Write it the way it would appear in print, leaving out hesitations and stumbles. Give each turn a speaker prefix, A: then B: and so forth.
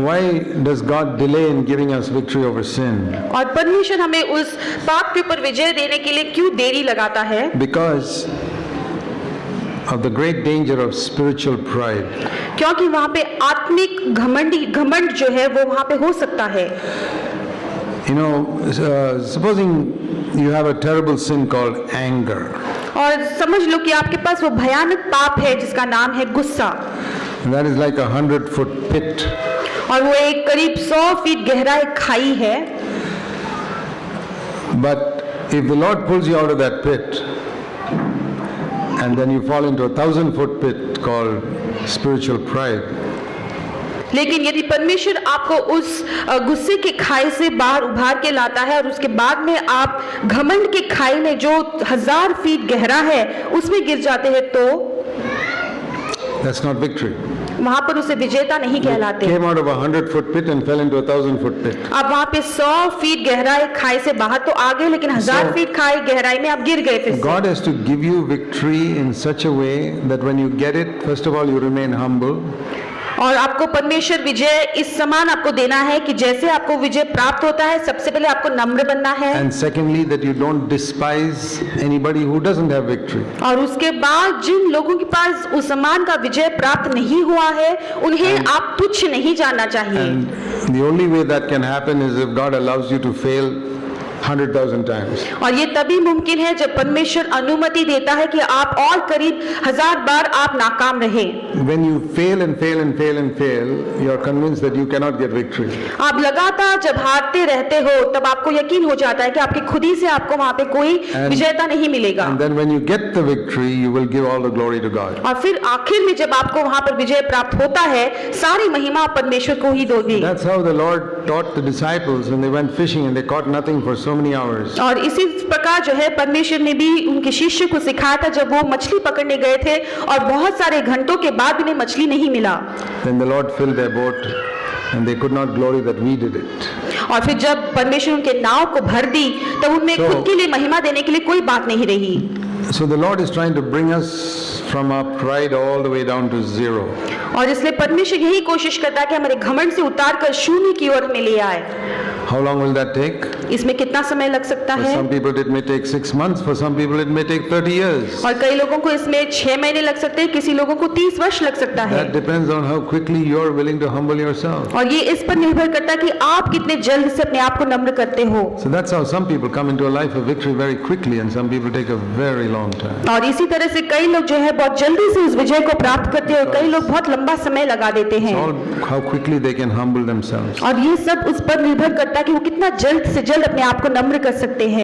A: why does God delay in giving us victory over sin?
B: और परमेश्वर हमें उस पाप के ऊपर विजय देने के लिए क्यों देरी लगाता है?
A: Because of the great danger of spiritual pride.
B: क्योंकि वहाँ पे आत्मिक घमंड जो है वो वहाँ पे हो सकता है।
A: You know, supposing you have a terrible sin called anger.
B: और समझ लो कि आपके पास वो भयानक पाप है जिसका नाम है गुस्सा।
A: That is like 100-foot pit.
B: और वो एक करीब 100 फीट गहरा एक खाई है।
A: But if the Lord pulls you out of that pit, and then you fall into a 1,000-foot pit called spiritual pride.
B: लेकिन यदि परमेश्वर आपको उस गुस्से के खाई से बाहर उभार के लाता है और उसके बाद में आप घमंड के खाई में जो 1000 फीट गहरा है उसमें गिर जाते हैं तो
A: That's not victory.
B: वहां पर उसे विजेता नहीं कहलाते।
A: Came out of a 100-foot pit and fell into a 1,000-foot pit.
B: अब वहां पे 100 फीट गहरा एक खाई से बाहर तो आ गए, लेकिन 1000 फीट खाई गहराई में आप गिर गए फिर से।
A: God has to give you victory in such a way that when you get it, first of all, you remain humble.
B: और आपको परमेश्वर विजय इस समान आपको देना है कि जैसे आपको विजय प्राप्त होता है सबसे पहले आपको नम्र बनना है।
A: And secondly, that you don't despise anybody who doesn't have victory.
B: और उसके बाद जिन लोगों के पास उस समान का विजय प्राप्त नहीं हुआ है उन्हें आप तुच्छ नहीं जानना चाहिए।
A: And the only way that can happen is if God allows you to fail 100,000 times.
B: और ये तभी मुमकिन है जब परमेश्वर अनुमति देता है कि आप और करीब 1000 बार आप नाकाम रहे।
A: When you fail and fail and fail and fail, you are convinced that you cannot get victory.
B: आप लगातार जब हारते रहते हो तब आपको यकीन हो जाता है कि आपकी खुद ही से आपको वहाँ पे कोई विजेता नहीं मिलेगा।
A: And then when you get the victory, you will give all the glory to God.
B: और फिर आखिर में जब आपको वहाँ पर विजय प्राप्त होता है सारी महिमा परमेश्वर को ही दोगी।
A: That's how the Lord taught the disciples when they went fishing and they caught nothing for so many hours.
B: और इसी प्रकार जो है परमेश्वर ने भी उनके शिष्य को सिखाया था जब वो मछली पकड़ने गए थे और बहुत सारे घंटों के बाद उन्हें मछली नहीं मिला।
A: Then the Lord filled their boat and they could not glory that we did it.
B: और फिर जब परमेश्वर उनके नाव को भर दी तब उनमें खुद के लिए महिमा देने के लिए कोई बात नहीं रही।
A: So the Lord is trying to bring us from our pride all the way down to zero.
B: और इसलिए परमेश्वर यही कोशिश करता है कि हमारे घमंड से उतार कर शून्य की ओर में ले आए।
A: How long will that take?
B: इसमें कितना समय लग सकता
A: For
B: है?
A: some people it may take 6 months, for some people it may take 30 years.
B: और कई लोगों को इसमें 6 महीने लग सकते हैं, किसी लोगों को 30 वर्ष लग सकता है।
A: That depends on how quickly you are willing to humble yourself.
B: और ये इस पर निर्भर करता है कि आप कितने जल्द से अपने आप को नम्र करते हो।
A: So that's how some people come into a life of victory very quickly and some people take a very long time.
B: और इसी तरह से कई लोग जो है बहुत जल्दी से उस विजय को प्राप्त करते हैं और कई लोग बहुत लंबा समय लगा देते हैं।
A: It's all how quickly they can humble themselves.
B: और ये सब उस पर निर्भर करता है कि वो कितना जल्द से जल्द अपने आप को नम्र कर सकते हैं।